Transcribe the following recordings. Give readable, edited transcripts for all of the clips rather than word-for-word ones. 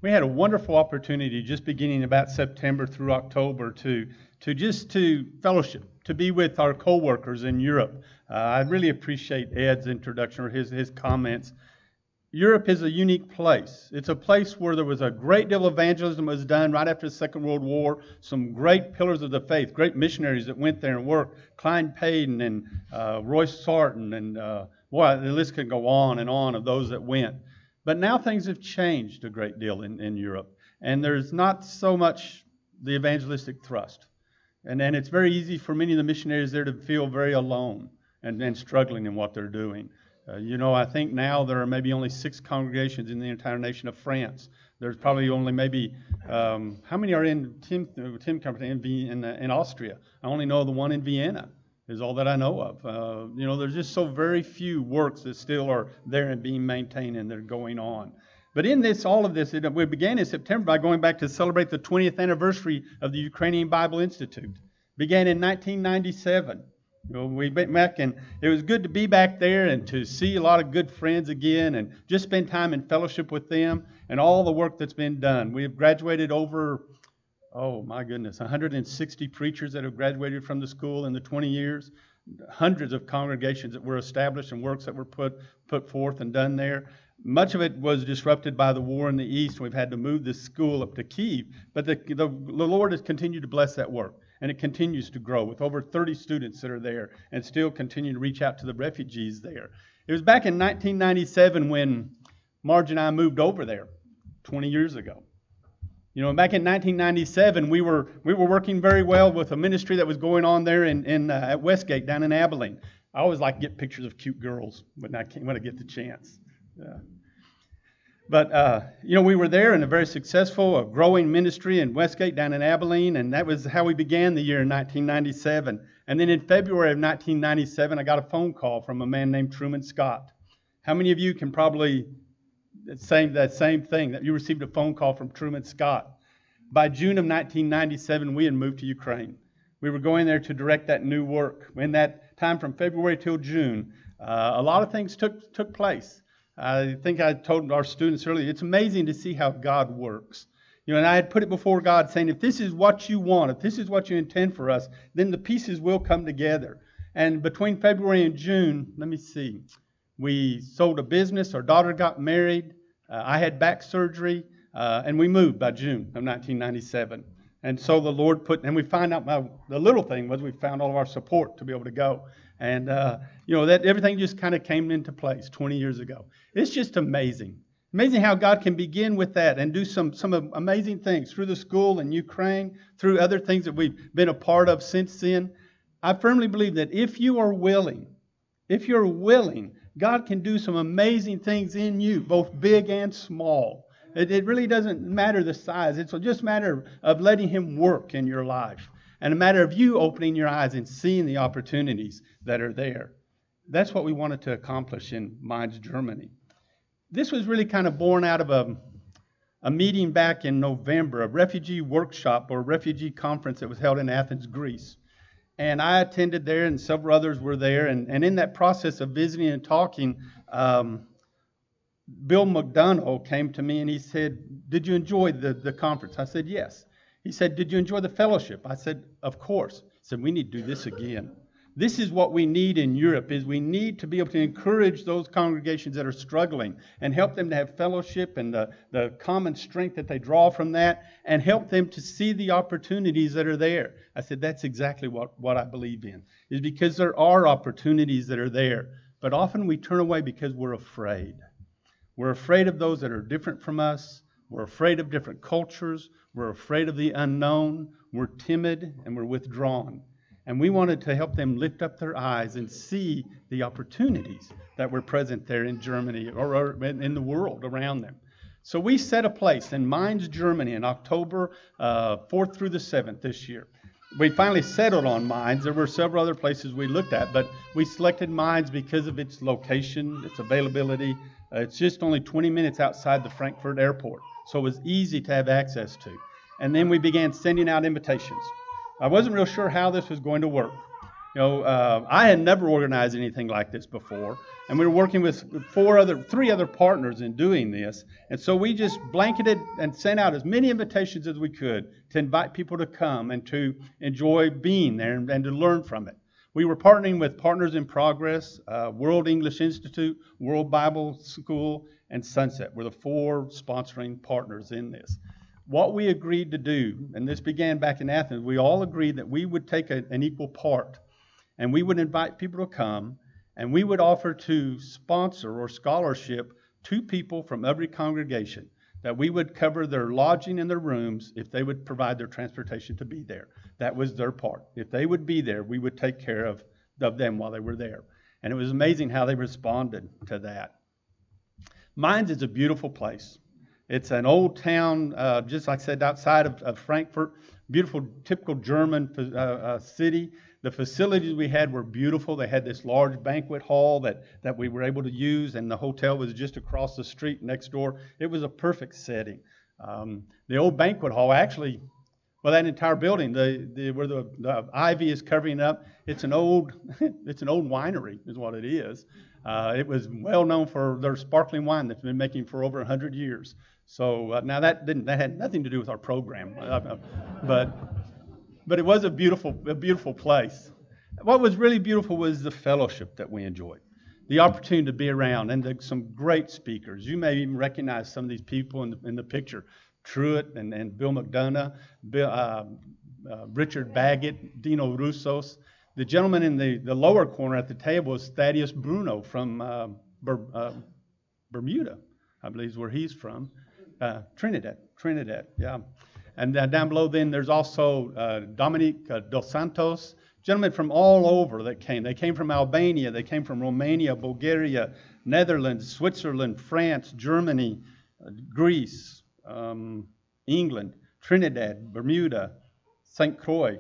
We had a wonderful opportunity just beginning about September through October to fellowship, to be with our co-workers in Europe. I really appreciate Ed's introduction or his comments. Europe is a unique place. It's a place where there was a great deal of evangelism that was done right after the Second World War. Some great pillars of the faith, great missionaries that went there and worked. Klein Payton and Royce Sarton and boy, the list could go on and on of those that went. But now things have changed a great deal in Europe, and there's not so much the evangelistic thrust. And it's very easy for many of the missionaries there to feel very alone and struggling in what they're doing. I think now there are maybe only 6 congregations in the entire nation of France. There's probably only maybe, how many are in Tim Company in Austria? I only know the one in Vienna is all that I know of. There's just so very few works that still are there and being maintained and they're going on. But in all of this, we began in September by going back to celebrate the 20th anniversary of the Ukrainian Bible Institute. Began in 1997. We went back, and it was good to be back there and to see a lot of good friends again and just spend time in fellowship with them and all the work that's been done. We have graduated over, oh my goodness, 160 preachers that have graduated from the school in the 20 years, hundreds of congregations that were established and works that were put forth and done there. Much of it was disrupted by the war in the East. We've had to move the school up to Kyiv, but the Lord has continued to bless that work. And it continues to grow with over 30 students that are there and still continue to reach out to the refugees there. It was back in 1997 when Marge and I moved over there 20 years ago. Back in 1997, we were working very well with a ministry that was going on there at Westgate down in Abilene. I always like to get pictures of cute girls when I get the chance. But, we were there in a very successful, growing ministry in Westgate down in Abilene, and that was how we began the year in 1997. And then in February of 1997, I got a phone call from a man named Truman Scott. How many of you can probably say that same thing, that you received a phone call from Truman Scott? By June of 1997, we had moved to Ukraine. We were going there to direct that new work. In that time from February till June, a lot of things took place. I think I told our students earlier, it's amazing to see how God works. And I had put it before God saying, if this is what you want, if this is what you intend for us, then the pieces will come together. And between February and June, let me see, we sold a business, our daughter got married, I had back surgery, and we moved by June of 1997. And so the Lord and we find out, the little thing was we found all of our support to be able to go. And, that everything just kind of came into place 20 years ago. It's just amazing. Amazing how God can begin with that and do some amazing things through the school in Ukraine, through other things that we've been a part of since then. I firmly believe that if you're willing, God can do some amazing things in you, both big and small. It really doesn't matter the size. It's just a matter of letting Him work in your life. And a matter of you opening your eyes and seeing the opportunities that are there. That's what we wanted to accomplish in Mainz, Germany. This was really kind of born out of a meeting back in November, a refugee workshop or refugee conference that was held in Athens, Greece. And I attended there and several others were there. And in that process of visiting and talking, Bill McDonough came to me and he said, did you enjoy the conference? I said, yes. He said, did you enjoy the fellowship? I said, of course. He said, we need to do this again. This is what we need in Europe, is we need to be able to encourage those congregations that are struggling and help them to have fellowship and the common strength that they draw from that and help them to see the opportunities that are there. I said, that's exactly what I believe in, is because there are opportunities that are there. But often we turn away because we're afraid. We're afraid of those that are different from us. We're afraid of different cultures. We're afraid of the unknown. We're timid and we're withdrawn. And we wanted to help them lift up their eyes and see the opportunities that were present there in Germany or in the world around them. So we set a place in Mainz, Germany in October 4th through the 7th this year. We finally settled on Mainz. There were several other places we looked at, but we selected Mainz because of its location, its availability. It's just only 20 minutes outside the Frankfurt airport, so it was easy to have access to. And then we began sending out invitations. I wasn't real sure how this was going to work. I had never organized anything like this before, and we were working with three other partners in doing this. And so we just blanketed and sent out as many invitations as we could to invite people to come and to enjoy being there and to learn from it. We were partnering with Partners in Progress, World English Institute, World Bible School, and Sunset were the four sponsoring partners in this. What we agreed to do, and this began back in Athens, we all agreed that we would take an equal part, and we would invite people to come, and we would offer to sponsor or scholarship 2 people from every congregation, that we would cover their lodging and their rooms if they would provide their transportation to be there. That was their part. If they would be there, we would take care of them while they were there. And it was amazing how they responded to that. Mines is a beautiful place. It's an old town, just like I said, outside of Frankfurt. Beautiful, typical German city. The facilities we had were beautiful. They had this large banquet hall that we were able to use, and the hotel was just across the street next door. It was a perfect setting. The old banquet hall, actually, well, that entire building, where the ivy is covering up, it's an old winery, is what it is. It was well known for their sparkling wine that's been making for over 100 years. So now that had nothing to do with our program, but it was a beautiful place. What was really beautiful was the fellowship that we enjoyed, the opportunity to be around, and some great speakers. You may even recognize some of these people in the picture: Truett and Bill McDonough, Richard Baggett, Dino Russos. The gentleman in the lower corner at the table is Thaddeus Bruno from Bermuda, I believe is where he's from. Trinidad, yeah. And down below then there's also Dominique Dos Santos, gentlemen from all over that came. They came from Albania, they came from Romania, Bulgaria, Netherlands, Switzerland, France, Germany, Greece, England, Trinidad, Bermuda, St. Croix.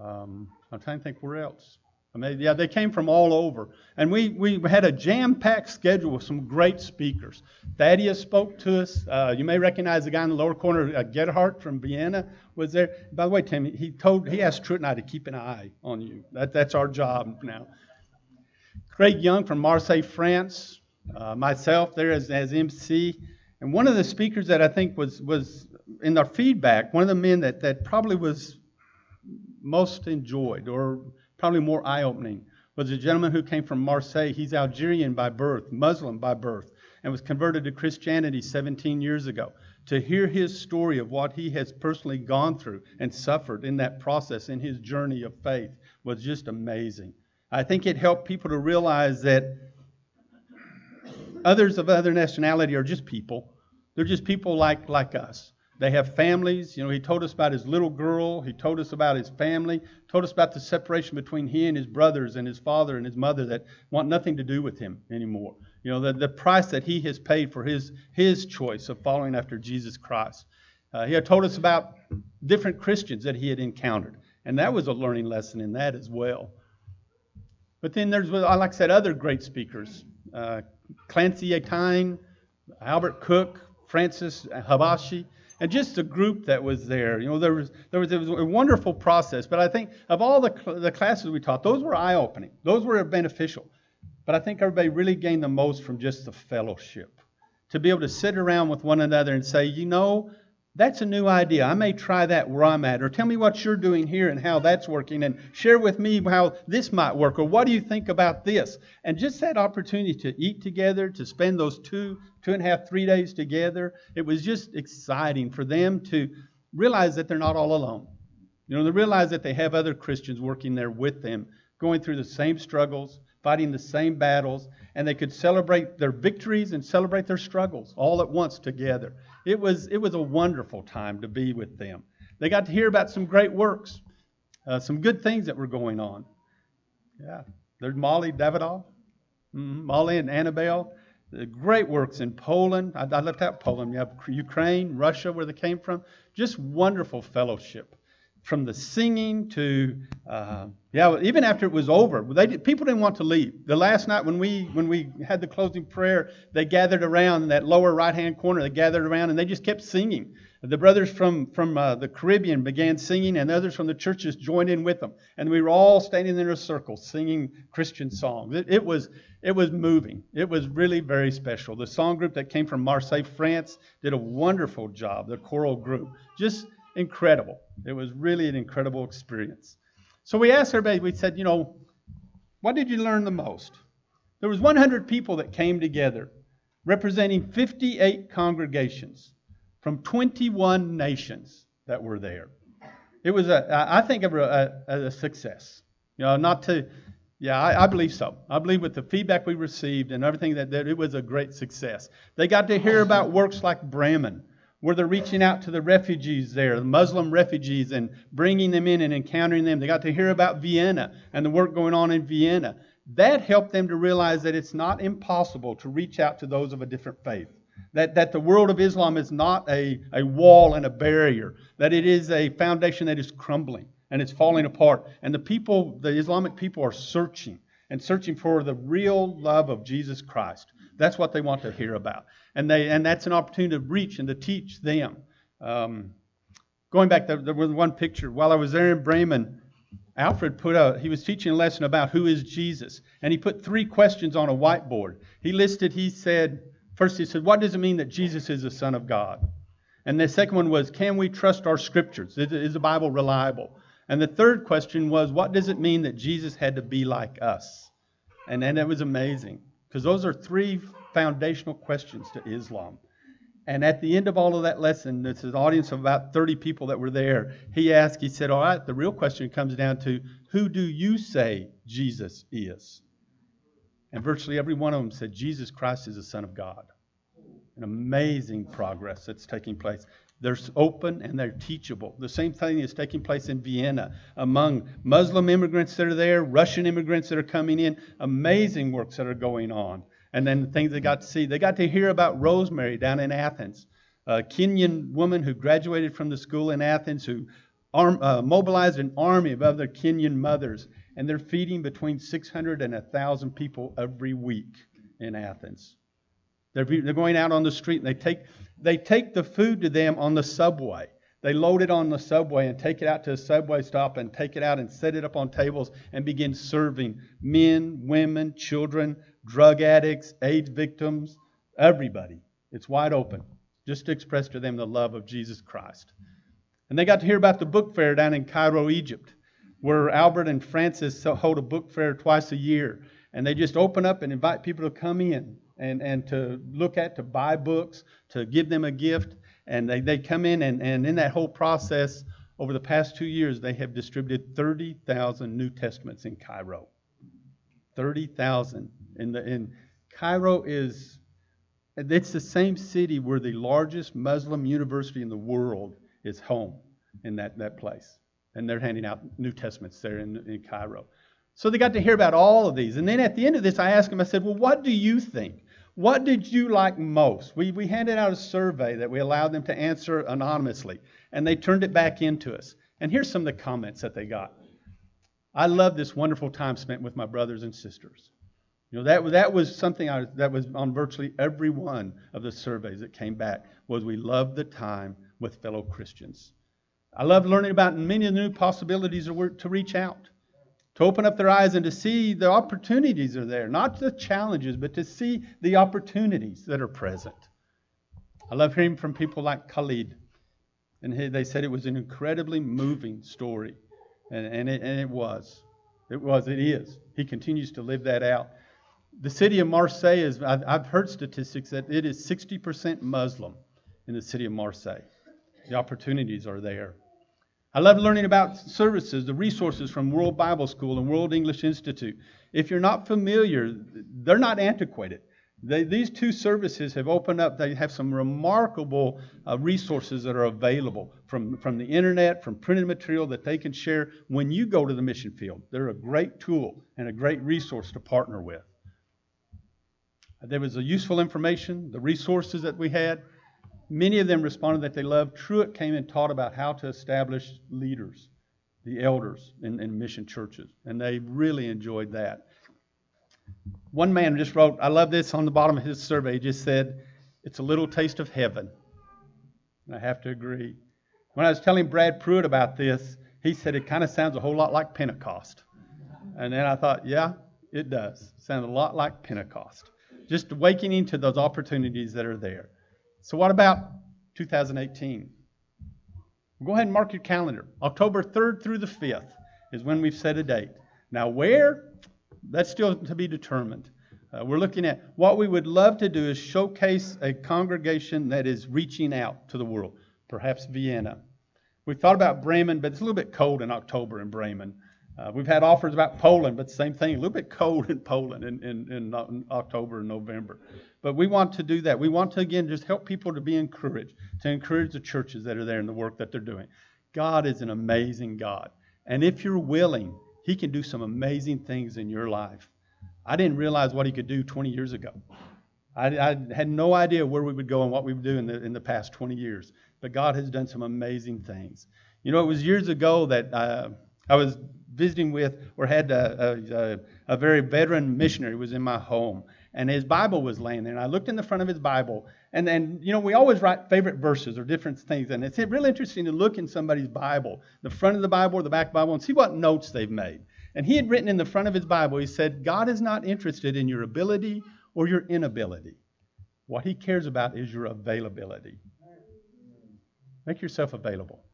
I'm trying to think where else. They came from all over. And we had a jam-packed schedule with some great speakers. Thaddeus spoke to us. You may recognize the guy in the lower corner, Gerhardt from Vienna was there. By the way, Tim, he asked Truett and I to keep an eye on you. That's our job now. Craig Young from Marseille, France. Myself there as MC. And one of the speakers that I think was in our feedback, one of the men that probably was most enjoyed or probably more eye-opening was a gentleman who came from Marseille. He's Algerian by birth, Muslim by birth, and was converted to Christianity 17 years ago. To hear his story of what he has personally gone through and suffered in that process in his journey of faith was just amazing. I think it helped people to realize that others of other nationality are just people. They're just people like us. They have families. He told us about his little girl. He told us about his family. Told us about the separation between he and his brothers and his father and his mother that want nothing to do with him anymore. The price that he has paid for his choice of following after Jesus Christ. He had told us about different Christians that he had encountered. And that was a learning lesson in that as well. But then there's, like I said, other great speakers. Clancy Atine, Albert Cook, Francis Habashi. And just a group that was there. It was a wonderful process. But I think of all the classes we taught, those were eye-opening. Those were beneficial. But I think everybody really gained the most from just the fellowship. To be able to sit around with one another and say, that's a new idea. I may try that where I'm at. Or tell me what you're doing here and how that's working. And share with me how this might work. Or what do you think about this? And just that opportunity to eat together, to spend those 2.5, 3 days together. It was just exciting for them to realize that they're not all alone. They realize that they have other Christians working there with them, going through the same struggles, fighting the same battles, and they could celebrate their victories and celebrate their struggles all at once together. It was a wonderful time to be with them. They got to hear about some great works, some good things that were going on. Yeah, there's Molly Davidoff, Molly and Annabelle. The great works in Poland. I left out Poland. You have Ukraine, Russia, where they came from. Just wonderful fellowship. From the singing to, even after it was over, people didn't want to leave. The last night when we had the closing prayer, they gathered around in that lower right-hand corner. They gathered around and they just kept singing. The brothers from the Caribbean began singing, and others from the churches joined in with them. And we were all standing in a circle singing Christian songs. It was moving. It was really very special. The song group that came from Marseille, France, did a wonderful job. The choral group, just incredible. It was really an incredible experience. So we asked everybody. We said, what did you learn the most? There was 100 people that came together, representing 58 congregations from 21 nations that were there. It was I think of a success. I believe so. I believe with the feedback we received and everything that it was a great success. They got to hear about works like Bremen, where they're reaching out to the refugees there, the Muslim refugees, and bringing them in and encountering them. They got to hear about Vienna and the work going on in Vienna. That helped them to realize that it's not impossible to reach out to those of a different faith. That the world of Islam is not a wall and a barrier. That it is a foundation that is crumbling and it's falling apart. And the Islamic people are searching for the real love of Jesus Christ. That's what they want to hear about. And that's an opportunity to reach and to teach them. Going back, there was one picture. While I was there in Bremen, Alfred he was teaching a lesson about who is Jesus. And he put 3 questions on a whiteboard. First he said, what does it mean that Jesus is the Son of God? And the second one was, can we trust our scriptures? Is the Bible reliable? And the third question was, what does it mean that Jesus had to be like us? And it was amazing, because those are 3 foundational questions to Islam. And at the end of all of that lesson, it's an audience of about 30 people that were there. He said, all right, the real question comes down to, who do you say Jesus is? And virtually every one of them said, Jesus Christ is the Son of God. An amazing progress that's taking place. They're open and they're teachable. The same thing is taking place in Vienna among Muslim immigrants that are there, Russian immigrants that are coming in. Amazing works that are going on. And then the things they got to see. They got to hear about Rosemary down in Athens, a Kenyan woman who graduated from the school in Athens, who mobilized an army of other Kenyan mothers. And they're feeding between 600 and 1,000 people every week in Athens. They're going out on the street and they take the food to them on the subway. They load it on the subway and take it out to a subway stop and take it out and set it up on tables and begin serving men, women, children, drug addicts, AIDS victims, everybody. It's wide open, just to express to them the love of Jesus Christ. And they got to hear about the book fair down in Cairo, Egypt, where Albert and Francis hold a book fair twice a year. And they just open up and invite people to come in and to to buy books, to give them a gift. And they come in, and in that whole process, over the past 2 years, they have distributed 30,000 New Testaments in Cairo. 30,000. In Cairo it's the same city where the largest Muslim university in the world is home, in that place. And they're handing out New Testaments there in Cairo. So they got to hear about all of these. And then at the end of this, I asked them, I said, well, what do you think? What did you like most? We handed out a survey that we allowed them to answer anonymously. And they turned it back into us. And here's some of the comments that they got. I love this wonderful time spent with my brothers and sisters. That was something that was on virtually every one of the surveys that came back, was we loved the time with fellow Christians. I love learning about many of the new possibilities to reach out, to open up their eyes and to see the opportunities are there, not the challenges, but to see the opportunities that are present. I love hearing from people like Khalid, and they said it was an incredibly moving story, and it was. It is. He continues to live that out. The city of Marseille I've heard statistics that it is 60% Muslim in the city of Marseille. The opportunities are there. I love learning about services, the resources from World Bible School and World English Institute. If you're not familiar, they're not antiquated. These 2 services have opened up. They have some remarkable resources that are available from the internet, from printed material that they can share when you go to the mission field. They're a great tool and a great resource to partner with. There was a useful information, the resources that we had. Many of them responded that they loved. Truett came and taught about how to establish leaders, the elders in mission churches, and they really enjoyed that. One man just wrote, I love this on the bottom of his survey, he just said, it's a little taste of heaven. And I have to agree. When I was telling Brad Pruitt about this, he said it kind of sounds a whole lot like Pentecost. And then I thought, yeah, it does. Sounds a lot like Pentecost. Just awakening to those opportunities that are there. So what about 2018? Go ahead and mark your calendar. October 3rd through the 5th is when we've set a date. Now where? That's still to be determined. We're looking at what we would love to do is showcase a congregation that is reaching out to the world, perhaps Vienna. We thought about Bremen, but it's a little bit cold in October in Bremen. We've had offers about Poland, but same thing, a little bit cold in Poland in October and November. But we want to do that. We want to, again, just help people to be encouraged, to encourage the churches that are there in the work that they're doing. God is an amazing God. And if you're willing, He can do some amazing things in your life. I didn't realize what He could do 20 years ago. I had no idea where we would go and what we would do in the past 20 years. But God has done some amazing things. You know, it was years ago that I was visiting with or had a very veteran missionary was in my home. And his Bible was laying there. And I looked in the front of his Bible. And then, you know, we always write favorite verses or different things. And it's really interesting to look in somebody's Bible, the front of the Bible or the back of the Bible, and see what notes they've made. And he had written in the front of his Bible, he said, God is not interested in your ability or your inability. What He cares about is your availability. Make yourself available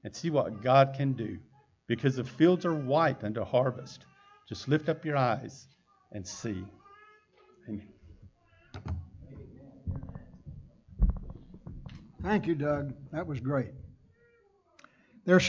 and see what God can do, because the fields are white unto harvest. Just lift up your eyes and see. Amen. Thank you, Doug. That was great.